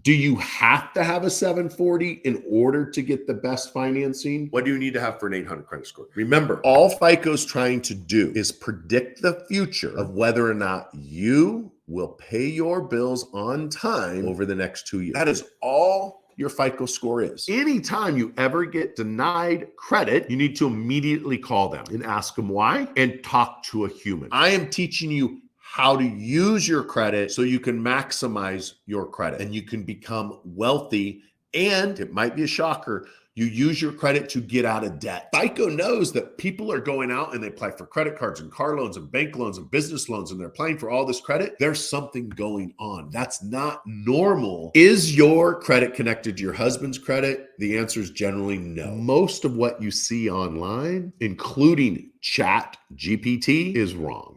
Do you have to have a 740 in order to get the best financing? What do you need to have for an 800 credit score? Remember, all FICO's trying to do is predict the future of whether or not you will pay your bills on time over the next 2 years. That is all your FICO score is. Anytime you ever get denied credit, you need to immediately call them and ask them why and talk to a human. I am teaching you how to use your credit so you can maximize your credit and you can become wealthy. And it might be a shocker, you use your credit to get out of debt. FICO knows that people are going out and they apply for credit cards and car loans and bank loans and business loans, and they're applying for all this credit. There's something going on. That's not normal. Is your credit connected to your husband's credit? The answer is generally no. Most of what you see online, including Chat GPT, is wrong.